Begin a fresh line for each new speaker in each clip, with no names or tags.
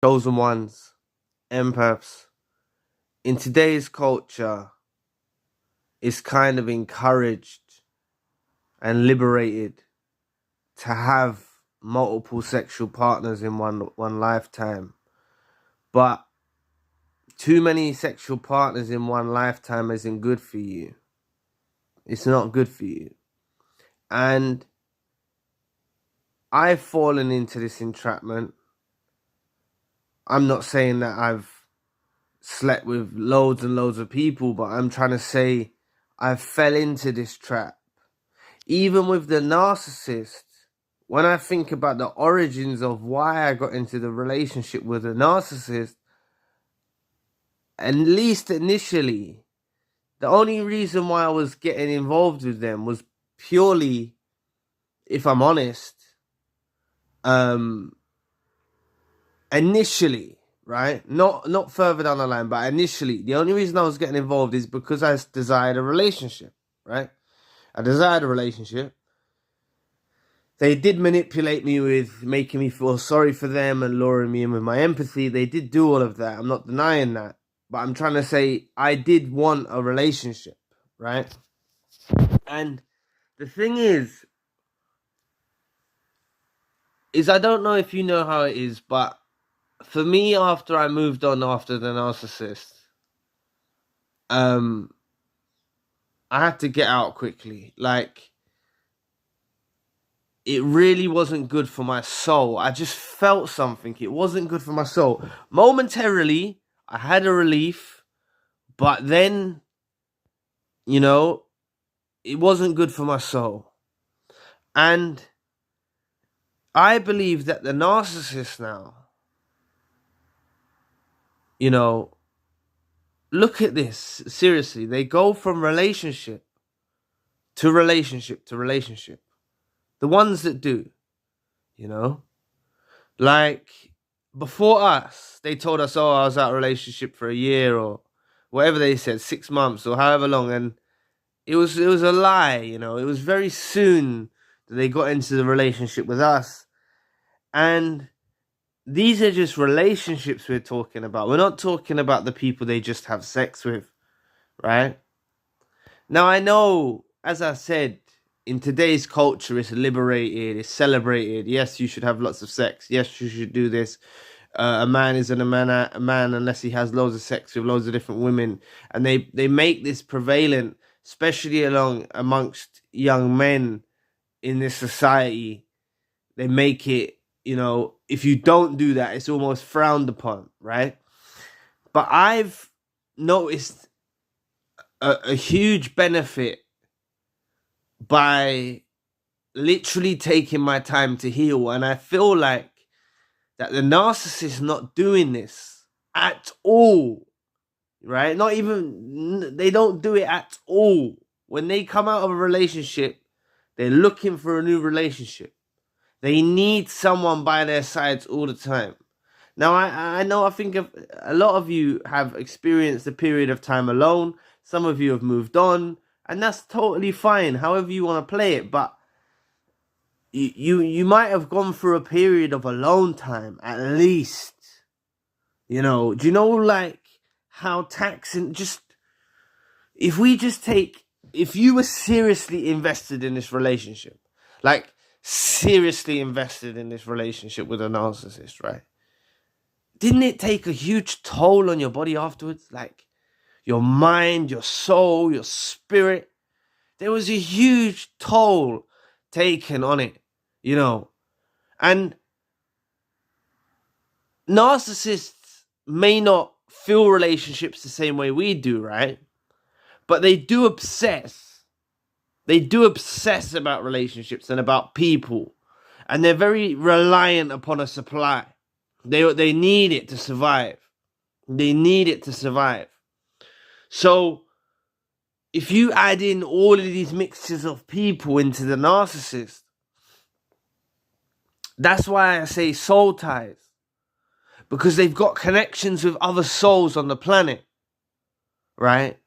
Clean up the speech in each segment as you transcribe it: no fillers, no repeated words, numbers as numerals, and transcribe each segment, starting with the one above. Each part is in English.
chosen ones, empaths, in today's culture, is kind of encouraged and liberated to have multiple sexual partners in one lifetime. But too many sexual partners in one lifetime isn't good for you. It's not good for you. And I've fallen into this entrapment. I'm not saying that I've slept with loads and loads of people, but I'm trying to say I fell into this trap. Even with the narcissist, when I think about the origins of why I got into the relationship with a narcissist, at least initially, the only reason why I was getting involved with them was purely, if I'm honest, initially, right? Not further down the line, but initially, the only reason I was getting involved is because I desired a relationship, right? I desired a relationship. They did manipulate me with making me feel sorry for them and luring me in with my empathy. They did do all of that. I'm not denying that. But I'm trying to say I did want a relationship, right? And the thing is I don't know if you know how it is, but for me, after I moved on after the narcissist, I had to get out quickly. Like, it really wasn't good for my soul. I just felt something. It wasn't good for my soul. Momentarily, I had a relief, but then, it wasn't good for my soul. And I believe that the narcissist now, look at this. Seriously, they go from relationship to relationship to relationship. The ones that do, like before us, they told us, oh, I was out of a relationship for a year or whatever they said, 6 months or however long. And it was a lie, It was very soon that they got into the relationship with us. And these are just relationships we're talking about. We're not talking about the people they just have sex with, right? Now, I know, as I said, in today's culture, it's liberated, it's celebrated. Yes, you should have lots of sex. Yes, you should do this. A man isn't a man unless he has loads of sex with loads of different women. And they make this prevalent, especially amongst young men in this society. They make it, if you don't do that, it's almost frowned upon, right? But I've noticed a huge benefit by literally taking my time to heal. And I feel like that the narcissist not doing this at all, right? Not even, they don't do it at all. When they come out of a relationship, they're looking for a new relationship. They need someone by their sides all the time. Now, I think a lot of you have experienced a period of time alone. Some of you have moved on, and that's totally fine, however you want to play it. But you might have gone through a period of alone time, at least. Do you know, like, how taxing, if you were seriously invested in this relationship, like, seriously invested in this relationship with a narcissist, right? Didn't it take a huge toll on your body afterwards? Like, your mind, your soul, your spirit. There was a huge toll taken on it, And narcissists may not feel relationships the same way we do, right? But they do obsess. They do obsess about relationships and about people. And they're very reliant upon a supply. They need it to survive. They need it to survive. So if you add in all of these mixtures of people into the narcissist, that's why I say soul ties. Because they've got connections with other souls on the planet, right?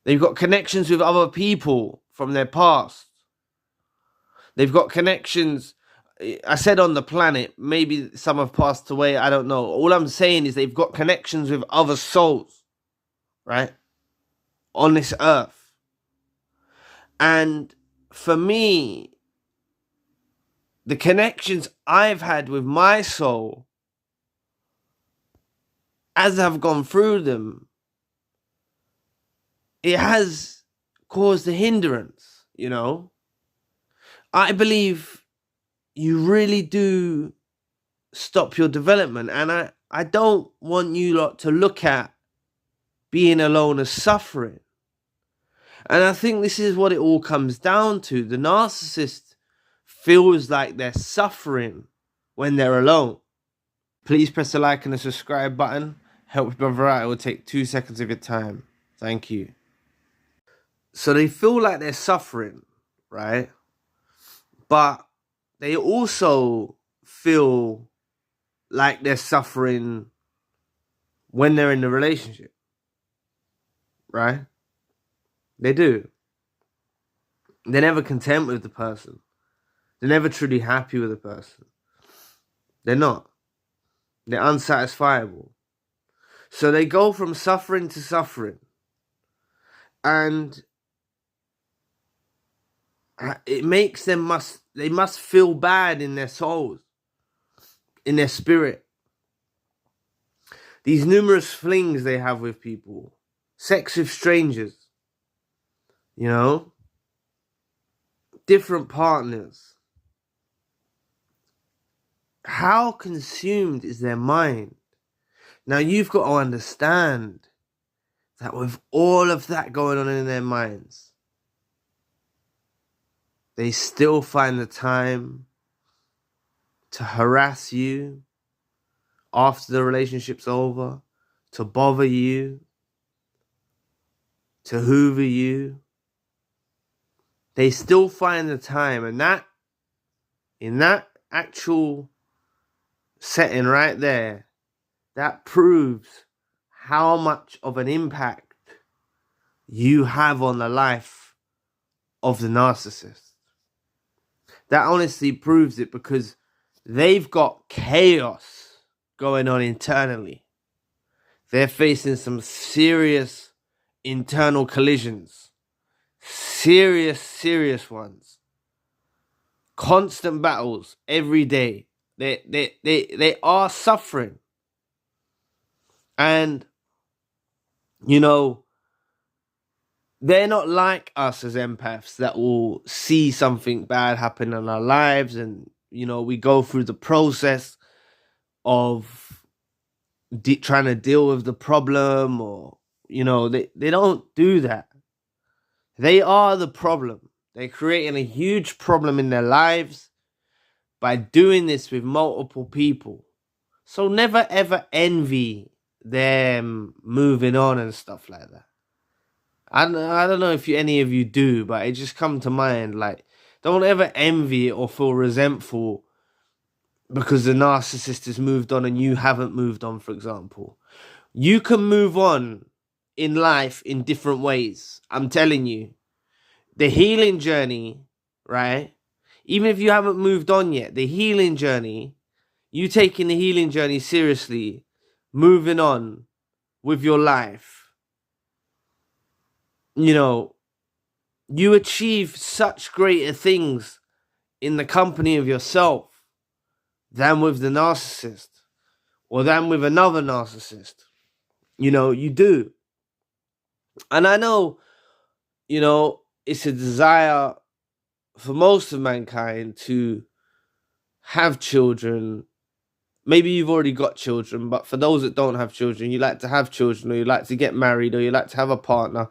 They've got connections with other people from their past. They've got connections. I said on the planet, maybe some have passed away, I don't know. All I'm saying is they've got connections with other souls, right? On this earth. And for me, the connections I've had with my soul, as I've gone through them, it has caused a hindrance, you know? I believe you really do stop your development. And I don't want you lot to look at being alone as suffering. And I think this is what it all comes down to. The narcissist feels like they're suffering when they're alone. Please press the like and the subscribe button. Help your brother out. It will take 2 seconds of your time. Thank you. So they feel like they're suffering, right? But they also feel like they're suffering when they're in the relationship, right? They do. They're never content with the person. They're never truly happy with the person. They're not. They're unsatisfiable. So they go from suffering to suffering. And it makes them they must feel bad in their souls, in their spirit. These numerous flings they have with people, sex with strangers, you know, different partners. How consumed is their mind? Now you've got to understand that with all of that going on in their minds, they still find the time to harass you after the relationship's over, to bother you, to hoover you. They still find the time, and that, in that actual setting right there, that proves how much of an impact you have on the life of the narcissist. That honestly proves it, because they've got chaos going on internally. They're facing some serious internal collisions. Serious ones. Constant battles every day. They are suffering. And, you know, they're not like us as empaths that will see something bad happen in our lives, and, you know, we go through the process of trying to deal with the problem, or, you know, they don't do that. They are the problem. They're creating a huge problem in their lives by doing this with multiple people. So never ever envy them moving on and stuff like that. I don't know if any of you do, but it just come to mind. Like, don't ever envy it or feel resentful because the narcissist has moved on and you haven't moved on, for example. You can move on in life in different ways. I'm telling you. The healing journey, right? Even if you haven't moved on yet, the healing journey, you taking the healing journey seriously, moving on with your life, you know, you achieve such greater things in the company of yourself than with the narcissist, or than with another narcissist. You know, you do. And I know, you know, it's a desire for most of mankind to have children. Maybe you've already got children, but for those that don't have children, you like to have children, or you like to get married, or you like to have a partner.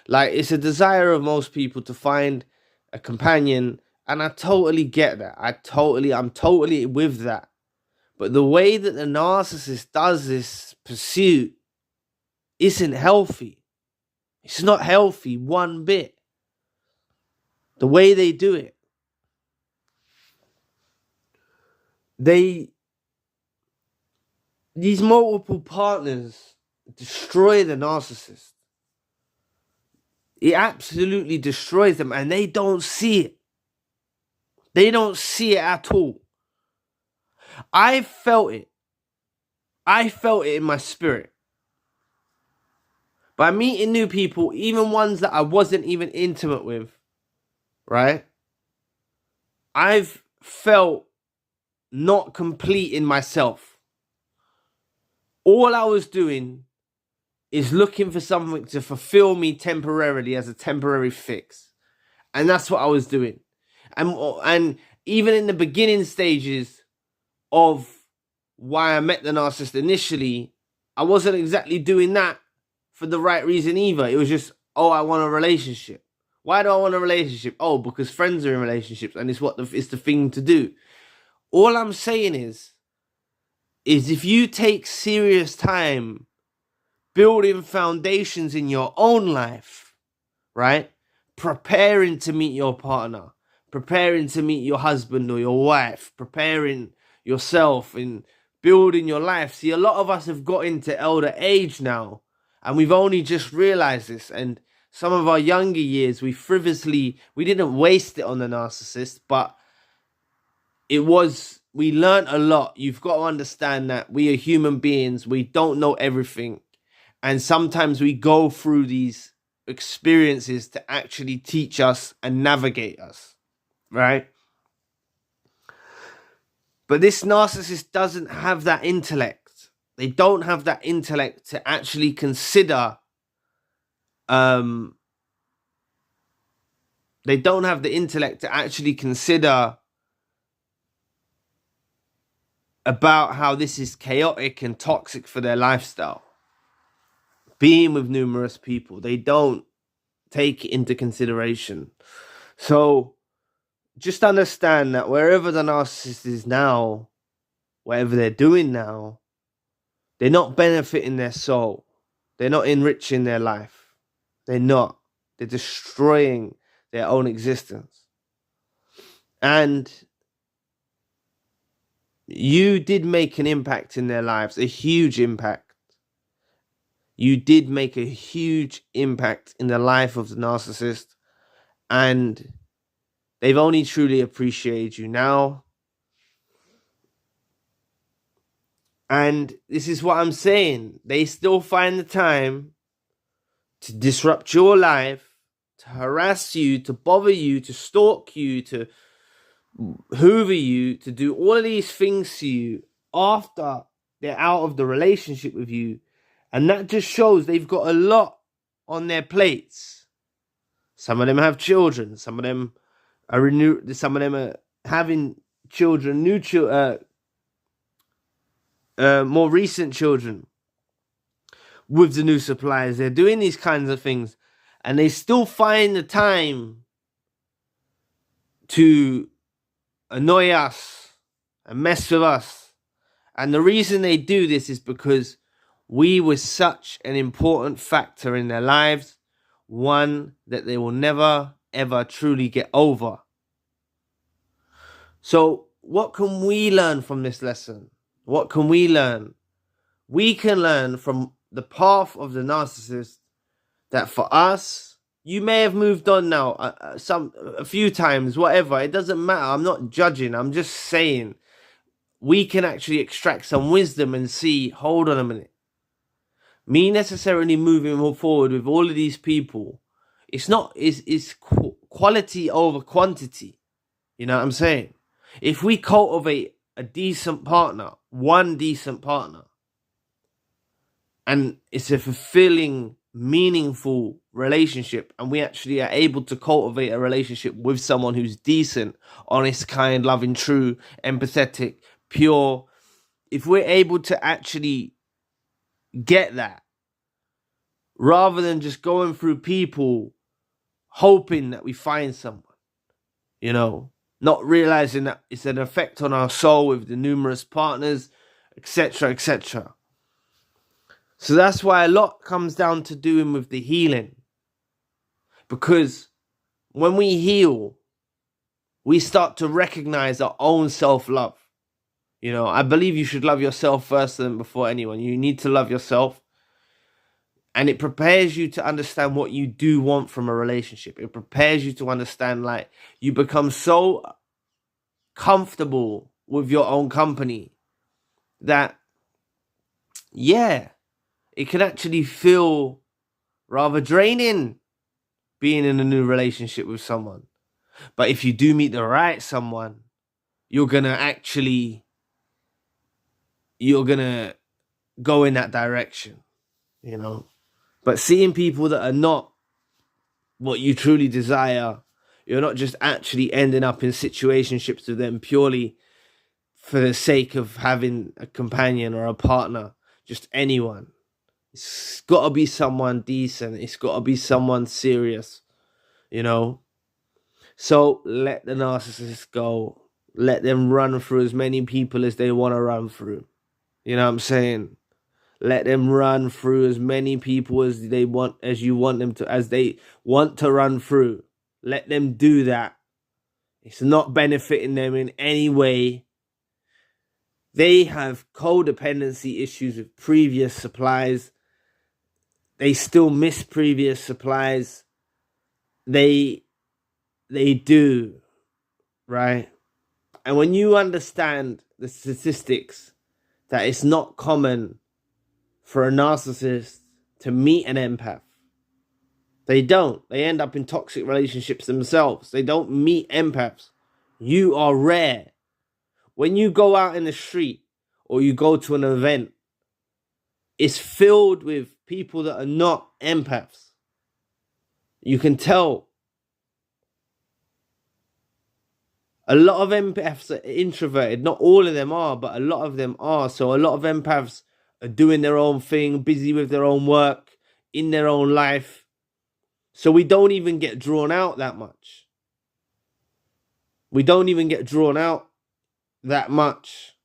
Like, it's a desire of most people to find a companion, and I totally get that. I'm totally with that. But the way that the narcissist does this pursuit isn't healthy. It's not healthy one bit. The way they do it. These multiple partners destroy the narcissist. It absolutely destroys them, and they don't see it. They don't see it at all. I felt it. I felt it in my spirit. By meeting new people, even ones that I wasn't even intimate with, right? I've felt not complete in myself. All I was doing is looking for something to fulfill me temporarily as a temporary fix. And that's what I was doing. And even in the beginning stages of why I met the narcissist initially, I wasn't exactly doing that for the right reason either. It was just, oh, I want a relationship. Why do I want a relationship? Oh, because friends are in relationships and it's the thing to do. All I'm saying is if you take serious time building foundations in your own life, right? Preparing to meet your partner, preparing to meet your husband or your wife, preparing yourself in building your life. See, a lot of us have got into elder age now, and we've only just realized this. And some of our younger years, we didn't waste it on the narcissist, but we learned a lot. You've got to understand that we are human beings. We don't know everything. And sometimes we go through these experiences to actually teach us and navigate us, right? But this narcissist doesn't have that intellect. They don't have that intellect to actually consider. They don't have the intellect to actually consider about how this is chaotic and toxic for their lifestyle. Being with numerous people, they don't take it into consideration. So just understand that wherever the narcissist is now, whatever they're doing now, they're not benefiting their soul. They're not enriching their life. They're not. They're destroying their own existence. And you did make an impact in their lives, a huge impact. You did make a huge impact in the life of the narcissist, and they've only truly appreciated you now. And this is what I'm saying. They still find the time to disrupt your life, to harass you, to bother you, to stalk you, to hoover you, to do all of these things to you after they're out of the relationship with you. And that just shows they've got a lot on their plates. Some of them have children. Some of them are having children, more recent children with the new suppliers. They're doing these kinds of things, and they still find the time to annoy us and mess with us. And the reason they do this is because we were such an important factor in their lives, one that they will never, ever truly get over. So what can we learn from this lesson? What can we learn? We can learn from the path of the narcissist that for us, you may have moved on now a few times, whatever. It doesn't matter. I'm not judging. I'm just saying we can actually extract some wisdom and see, hold on a minute. Me necessarily moving forward with all of these people, it's quality over quantity. You know what I'm saying? If we cultivate a decent partner, one decent partner, and it's a fulfilling, meaningful relationship, and we actually are able to cultivate a relationship with someone who's decent, honest, kind, loving, true, empathetic, pure, if we're able to actually get that, rather than just going through people hoping that we find someone, you know, not realizing that it's an effect on our soul with the numerous partners, etc., etc. So that's why a lot comes down to doing with the healing. Because when we heal, we start to recognize our own self-love. You know, I believe you should love yourself first and before anyone. You need to love yourself. And it prepares you to understand what you do want from a relationship. It prepares you to understand, like, you become so comfortable with your own company, that, yeah, it can actually feel rather draining being in a new relationship with someone. But if you do meet the right someone, you're going to go in that direction, you know. But seeing people that are not what you truly desire, you're not just actually ending up in situationships with them purely for the sake of having a companion or a partner, just anyone. It's got to be someone decent. It's got to be someone serious, you know. So let the narcissist go. Let them run through as many people as they want to run through. You know what I'm saying? Let them run through as many people as they want, as you want them to, as they want to run through. Let them do that. It's not benefiting them in any way. They have codependency issues with previous supplies. They still miss previous supplies. They do, right? And when you understand the statistics that it's not common for a narcissist to meet an empath, they don't. They end up in toxic relationships themselves. They don't meet empaths. You are rare. When you go out in the street or you go to an event, it's filled with people that are not empaths. You can tell. A lot of empaths are introverted. Not all of them are, but a lot of them are. So a lot of empaths are doing their own thing, busy with their own work, in their own life. So we don't even get drawn out that much. We don't even get drawn out that much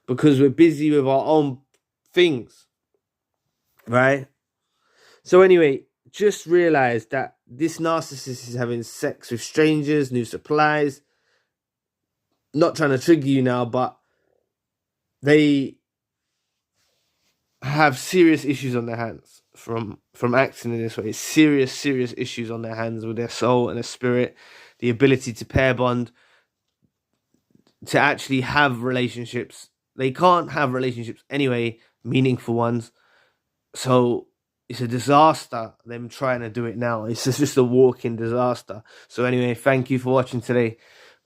because we're busy with our own things, right? So anyway, just realize that this narcissist is having sex with strangers, new supplies. Not trying to trigger you now, but they have serious issues on their hands from acting in this way. Serious issues on their hands with their soul and their spirit, the ability to pair bond, to actually have relationships. They can't have relationships anyway, meaningful ones. So it's a disaster, them trying to do it now. It's just a walking disaster. So anyway, thank you for watching today.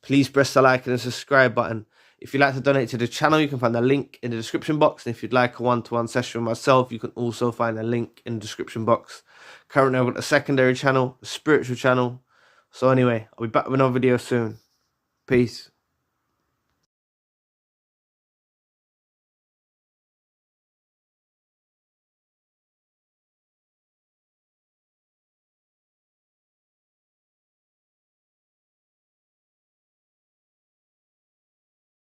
Please press the like and the subscribe button. If you'd like to donate to the channel, you can find the link in the description box. And if you'd like a one-to-one session with myself, you can also find a link in the description box. Currently, I've got a secondary channel, a spiritual channel. So anyway, I'll be back with another video soon. Peace.